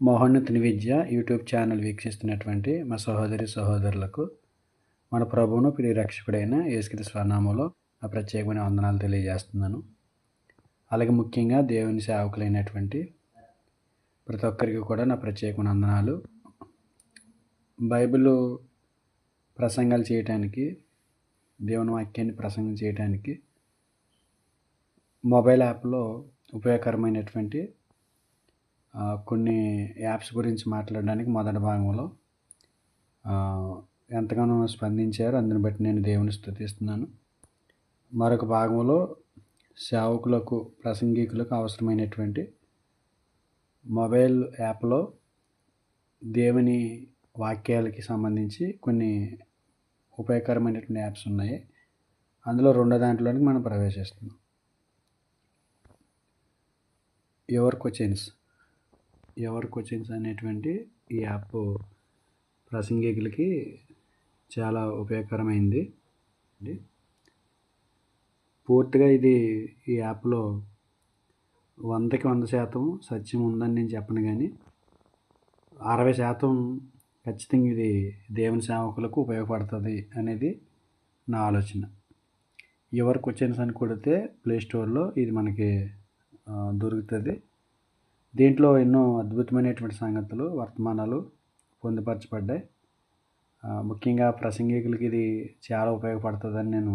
మహోన్నతుని విద్య YouTube channel వీక్షిస్తున్నటువంటి మా సహోదరులకు మన ప్రభువును ప్రియ రక్షకుడైన యేసుక్రీస్తు నామములో నా ప్రత్యేకమైన వందనాలు తెలియజేస్తున్నాను. అలాగే ముఖ్యంగా దేవుని సేవకులైనటువంటి ప్రతి ఒక్కరికి కూడా నా ప్రత్యేకమైన వందనాలు. బైబిల్ ప్రసంగాలు చేయటానికి, దేవుని వాక్యాన్ని ప్రసంగం చేయటానికి మొబైల్ యాప్లో ఉపయోగకరమైనటువంటి కొన్ని యాప్స్ గురించి మాట్లాడడానికి మొదటి భాగంలో ఎంతగానో స్పందించారు. అందుని బట్టి నేను దేవుని స్తుతిస్తున్నాను. మరొక భాగంలో సేవకులకు, ప్రసంగికులకు అవసరమైనటువంటి మొబైల్ యాప్లో దేవుని వాక్యాలకి సంబంధించి కొన్ని ఉపయోగకరమైనటువంటి యాప్స్ ఉన్నాయి. అందులో రెండో దాంట్లోనికి మనం ప్రవేశిస్తున్నాం. యువర్ క్వశ్చన్స్ అనేటువంటి ఈ యాప్ ప్రసంగికులకి చాలా ఉపయోగకరమైంది. పూర్తిగా ఈ యాప్లో 100కి 100% సత్యం ఉందని నేను చెప్పను, కానీ 60% ఖచ్చితంగా ఇది దేవుని సేవకులకు ఉపయోగపడుతుంది అనేది నా ఆలోచన. యువర్ క్వశ్చన్స్ అని కొడితే ప్లేస్టోర్లో ఇది మనకి దొరుకుతుంది. దీంట్లో ఎన్నో అద్భుతమైనటువంటి సంగతులు, వర్తమానాలు పొందుపరచబడ్డాయి. ముఖ్యంగా ప్రసంగికులకి ఇది చాలా ఉపయోగపడుతుందని నేను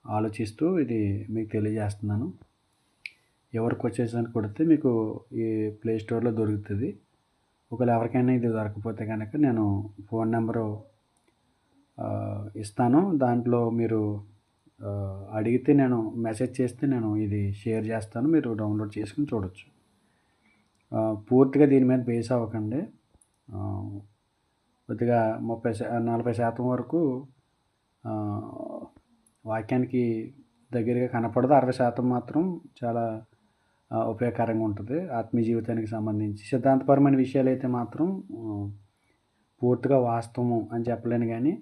ఆలోచిస్తూ ఇది మీకు తెలియజేస్తున్నాను. యువర్ క్వశ్చన్స్ అని కొడితే మీకు ఈ ప్లేస్టోర్లో దొరుకుతుంది. ఒకవేళ ఎవరికైనా ఇది దొరకకపోతే కనుక నేను ఫోన్ నెంబరు ఇస్తాను. దాంట్లో మీరు అడిగితే, నేను మెసేజ్ చేస్తే నేను ఇది షేర్ చేస్తాను. మీరు డౌన్లోడ్ చేసుకుని చూడొచ్చు. పూర్తిగా దీని మీద బేస్ అవ్వకండి. కొద్దిగా 40% వరకు వాక్యానికి దగ్గరగా కనపడదు. 60% మాత్రం చాలా ఉపయోగకరంగా ఉంటుంది. ఆత్మీయ జీవితానికి సంబంధించి సిద్ధాంతపరమైన విషయాలు అయితే మాత్రం పూర్తిగా వాస్తవం అని చెప్పలేను, కానీ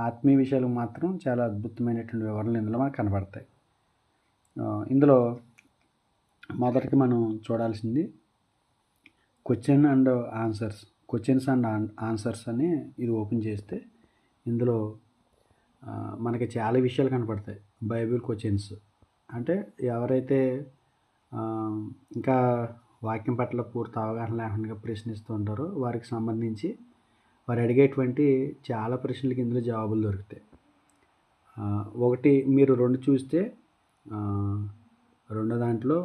ఆత్మీయ విషయాలకు మాత్రం చాలా అద్భుతమైనటువంటి వివరణలు ఇందులో మనకు కనబడతాయి. ఇందులో మొదటికి మనం చూడాల్సింది క్వశ్చన్స్ అండ్ ఆన్సర్స్ అని ఇది ఓపెన్ చేస్తే ఇందులో మనకి చాలా విషయాలు కనపడతాయి. బైబిల్ క్వశ్చన్స్ అంటే ఎవరైతే ఇంకా వాక్యం పట్ల పూర్తి అవగాహన లేకుండా ప్రశ్నిస్తూ ఉంటారో వారికి సంబంధించి వారు అడిగేటువంటి చాలా ప్రశ్నలకి ఇందులో జవాబులు దొరుకుతాయి. ఒకటి మీరు 2 చూస్తే రెండో దాంట్లో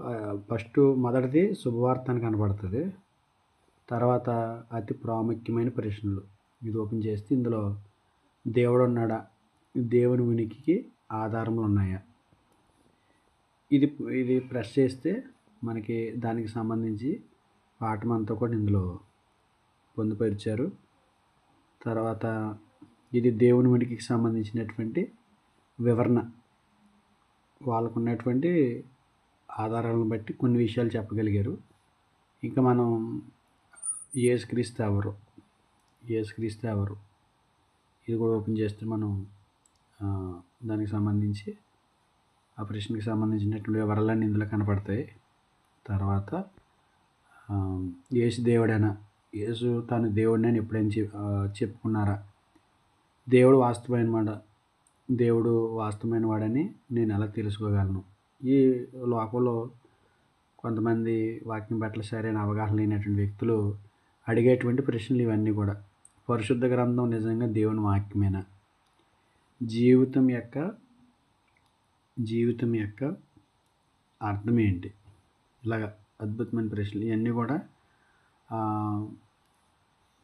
మొదటిది శుభవార్త అని కనబడుతుంది. తర్వాత అతి ప్రాముఖ్యమైన ప్రశ్నలు ఇది ఓపెన్ చేస్తే ఇందులో దేవుడు ఉన్నాడా, దేవుని ఉనికికి ఆధారములు ఉన్నాయా, ఇది ప్రెస్ చేస్తే మనకి దానికి సంబంధించి పాఠం అంతా కూడా ఇందులో పొందుపరిచారు. తర్వాత ఇది దేవుని ఉనికికి సంబంధించినటువంటి వివరణ, వాళ్ళకు ఉన్నటువంటి ఆధారాలను బట్టి కొన్ని విషయాలు చెప్పగలిగారు. ఇంకా మనం యేసుక్రీస్తు ఎవరు ఇది కూడా ఓపెన్ చేస్తే మనం దానికి సంబంధించి ఆ ప్రశ్నకి సంబంధించినటువంటి వివరాలన్నీ ఇందులో కనపడతాయి. తర్వాత యేసు తాను దేవుడిని ఎప్పుడైనా చెప్పుకున్నారా, దేవుడు వాస్తవమైన వాడని నేను ఎలా తెలుసుకోగలను. ఈ లోకంలో కొంతమంది వాక్యం పట్ల సరైన అవగాహన లేనటువంటి వ్యక్తులు అడిగేటువంటి ప్రశ్నలు ఇవన్నీ కూడా. పరిశుద్ధ గ్రంథం నిజంగా దేవుని వాక్యమేనా, జీవితం యొక్క అర్థం ఏంటి, ఇలాగ అద్భుతమైన ప్రశ్నలు. ఇవన్నీ కూడా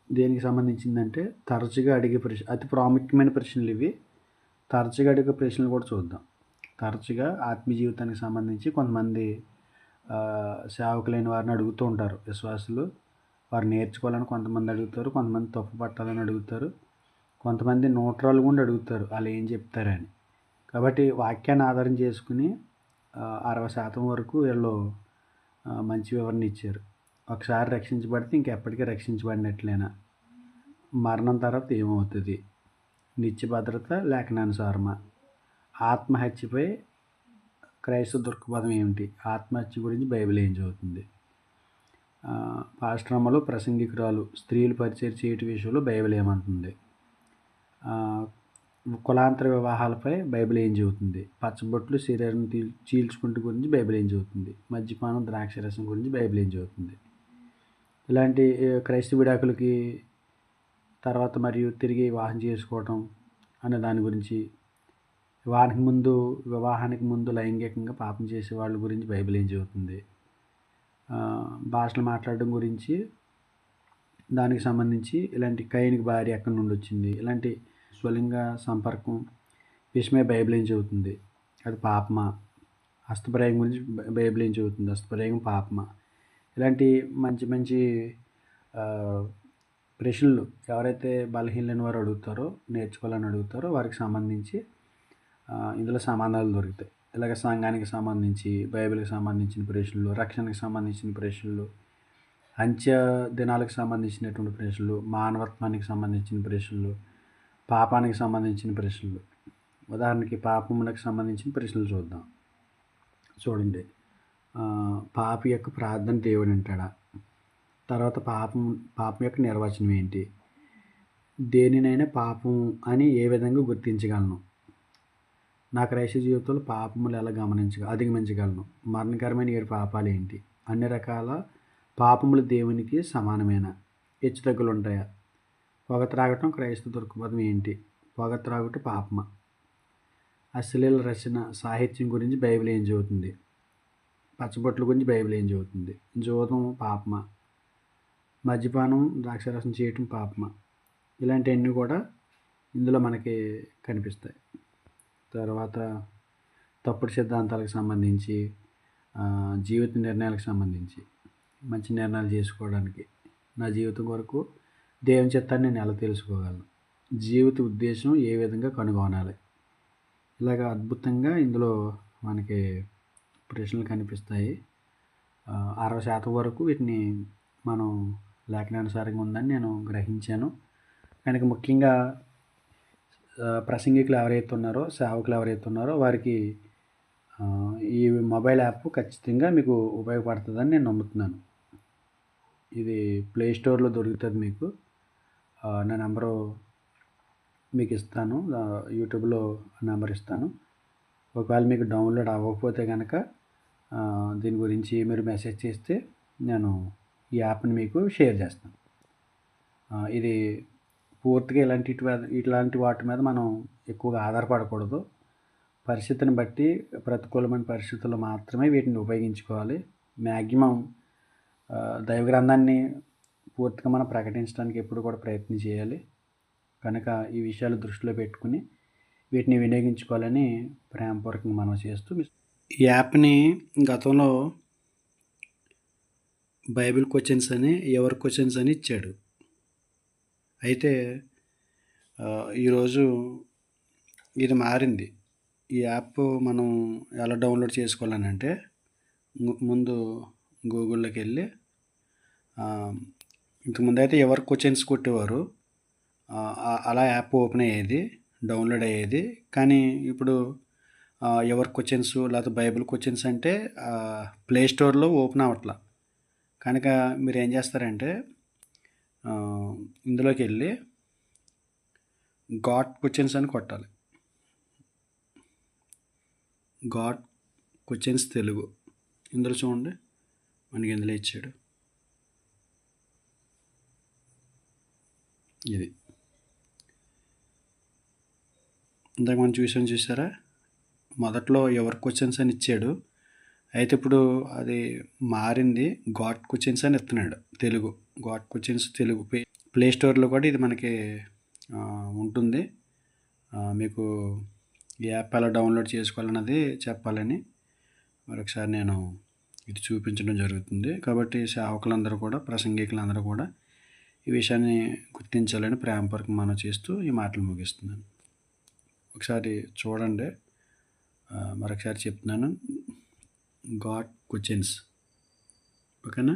దేనికి సంబంధించిందంటే తరచుగా అడిగే అతి ప్రాముఖ్యమైన ప్రశ్నలు ఇవి. తరచుగా అడిగే ప్రశ్నలు కూడా చూద్దాం. తరచుగా ఆత్మీయ జీవితానికి సంబంధించి కొంతమంది సేవకులైన వారిని అడుగుతూ ఉంటారు. విశ్వాసులు వారు నేర్చుకోవాలని కొంతమంది అడుగుతారు, కొంతమంది తప్పు పట్టాలని అడుగుతారు, కొంతమంది న్యూట్రల్ కూడా అడుగుతారు వాళ్ళు ఏం చెప్తారని. కాబట్టి వాక్యాన్ని ఆధారం చేసుకుని 60% వరకు వీళ్ళు మంచి వివరణ ఇచ్చారు. ఒకసారి రక్షించబడితే ఇంకెప్పటికీ రక్షించబడినట్లేనా, మరణం తర్వాత ఏమవుతుంది, నిత్య భద్రత లేఖనానుసారమా, ఆత్మహత్యపై క్రైస్తవ దృక్పథం ఏమిటి, ఆత్మహత్య గురించి బైబిల్ ఏం చెబుతుంది, పాస్టరమ్మలు, ప్రసంగికురాలు, స్త్రీలు పరిచయం చేయటం విషయంలో బైబిల్ ఏమంటుంది? కులాంతర వివాహాలపై బైబిల్ ఏం చెబుతుంది? పచ్చబొట్లు, శరీరం చీల్చుకుంటూ గురించి బైబిల్ ఏం చెబుతుంది? మద్యపానం, ద్రాక్షరసం గురించి బైబిల్ ఏం చెబుతుంది? ఇలాంటి క్రైస్తవ విడాకులకి తర్వాత మరియు తిరిగి వివాహం చేసుకోవటం అనే దాని గురించి, వివాహానికి ముందు లైంగికంగా పాపం చేసే వాళ్ళ గురించి బైబిల్ ఏం చెబుతుంది? భాషలు మాట్లాడడం గురించి, దానికి సంబంధించి ఇలాంటి కయీనుకి భార్య ఎక్కడి నుండి వచ్చింది, ఇలాంటి స్వలింగ సంపర్కం విషయమే బైబిల్ ఏం చెబుతుంది? అది పాపమా? హస్తప్రయోగం గురించి బైబిల్ ఏం చెబుతుంది? హస్తప్రయోగం పాపమా? ఇలాంటి మంచి మంచి ప్రశ్నలు ఎవరైతే బలహీనమైన వారు అడుగుతారో, నేర్చుకోవాలని అడుగుతారో వారికి సంబంధించి ఇందులో సమాధానాలు దొరుకుతాయి. ఇలాగ సంఘానికి సంబంధించి, బైబిల్కి సంబంధించిన ప్రశ్నలు, రక్షణకు సంబంధించిన ప్రశ్నలు, అంత్య దినాలకు సంబంధించినటువంటి ప్రశ్నలు, మానవత్వానికి సంబంధించిన ప్రశ్నలు, పాపానికి సంబంధించిన ప్రశ్నలు. ఉదాహరణకి పాపమునకు సంబంధించిన ప్రశ్నలు చూద్దాం. చూడండి, పాపి యొక్క ప్రార్థన దేవుడు వింటాడా? తర్వాత పాపం యొక్క నిర్వచనం ఏంటి? దేనినైనా పాపం అని ఏ విధంగా గుర్తించగలను? నా క్రైస్తవ జీవితంలో పాపములు ఎలా అధిగమించగలను? మరణకరమైన 7 పాపాలు ఏంటి? అన్ని రకాల పాపములు దేవునికి సమానమేనా? హెచ్చుతగ్గులు ఉంటాయా? పొగ త్రాగటం క్రైస్తవ దృక్పథం ఏంటి? పొగ త్రాగుట పాపమా? అశ్లీల రచన, సాహిత్యం గురించి బైబిల్ ఏం చెబుతుంది? పచ్చబొట్ల గురించి బైబిల్ ఏం చెబుతుంది? జూదం పాపమా? మద్యపానం, ద్రాక్షరసం చేయటం పాపమా? ఇలాంటివన్నీ కూడా ఇందులో మనకి కనిపిస్తాయి. తర్వాత తప్పుడు సిద్ధాంతాలకు సంబంధించి, జీవిత నిర్ణయాలకు సంబంధించి, మంచి నిర్ణయాలు చేసుకోవడానికి, నా జీవితం కొరకు దేవుని చిత్తాన్ని నేను ఎలా తెలుసుకోగలను? జీవిత ఉద్దేశం ఏ విధంగా కనుగొనాలి? ఇలాగ అద్భుతంగా ఇందులో మనకి ప్రశ్నలు కనిపిస్తాయి. 60% వరకు వీటిని మనం లేఖనానుసారంగా ఉందని నేను గ్రహించాను. కనుక ముఖ్యంగా ప్రసంగికులు ఎవరైతే ఉన్నారో, సేవకులు ఎవరైతే ఉన్నారో వారికి ఈ మొబైల్ యాప్ ఖచ్చితంగా మీకు ఉపయోగపడుతుందని నేను నమ్ముతున్నాను. ఇది ప్లే స్టోర్లో దొరుకుతుంది మీకు. నా నెంబరు మీకు ఇస్తాను, యూట్యూబ్లో నెంబర్ ఇస్తాను. ఒకవేళ మీకు డౌన్లోడ్ అవ్వకపోతే కనుక దీని గురించి మీరు మెసేజ్ చేస్తే నేను ఈ యాప్ని మీకు షేర్ చేస్తాను. ఇది పూర్తిగా ఇట్లాంటి వాటి మీద మనం ఎక్కువగా ఆధారపడకూడదు. పరిస్థితిని బట్టి, ప్రతికూలమైన పరిస్థితుల్లో మాత్రమే వీటిని ఉపయోగించుకోవాలి. మ్యాక్సిమం దైవ గ్రంథాన్ని పూర్తిగా మనం ప్రకటించడానికి ఎప్పుడు కూడా ప్రయత్నం చేయాలి. కనుక ఈ విషయాలు దృష్టిలో పెట్టుకుని వీటిని వినియోగించుకోవాలని ప్రేమపూర్వకంగా మనం చేస్తూ, ఈ యాప్ని గతంలో బైబిల్ క్వశ్చన్స్ అని, ఎవర్ క్వశ్చన్స్ అని ఇచ్చాడు. అయితే ఈరోజు ఇది మారింది. ఈ యాప్ మనం ఎలా డౌన్లోడ్ చేసుకోవాలని అంటే, ముందు గూగుల్లోకి వెళ్ళి, ఇంతకుముందు అయితే ఎవర్ క్వశ్చన్స్ కొట్టేవారు, అలా యాప్ ఓపెన్ అయ్యేది, డౌన్లోడ్ అయ్యేది. కానీ ఇప్పుడు ఎవర్ క్వశ్చన్స్ లేకపోతే బైబిల్ క్వశ్చన్స్ అంటే ప్లే స్టోర్లో ఓపెన్ అవ్వట్లా. కనుక మీరు ఏం చేస్తారంటే, ఇందులోకి వెళ్ళి గాడ్ క్వశ్చన్స్ అని కొట్టాలి. గాడ్ క్వశ్చన్స్ తెలుగు ఇందులో చూడండి, మనకి ఇందులో ఇచ్చాడు. ఇది ఇందాక మనం చూసారా, మొదట్లో ఎవర్ క్వశ్చన్స్ అని ఇచ్చాడు. అయితే ఇప్పుడు అది మారింది, గాడ్ క్వశ్చన్స్ అని ఇస్తున్నాడు Telugu. God questions Telugu play స్టోర్లో కూడా ఇది మనకి ఉంటుంది. మీకు ఈ యాప్ ఎలా డౌన్లోడ్ చేసుకోవాలన్నది చెప్పాలని మరొకసారి నేను ఇది చూపించడం జరుగుతుంది. కాబట్టి సేవకులందరూ కూడా, ప్రసంగికులందరూ కూడా ఈ విషయాన్ని గుర్తించాలని ప్రేమపూర్వకం మనం చేస్తూ ఈ మాటలు ముగిస్తున్నాను. ఒకసారి చూడండి, మరొకసారి చెప్తున్నాను, గాడ్ క్వశ్చన్స్, ఓకేనా?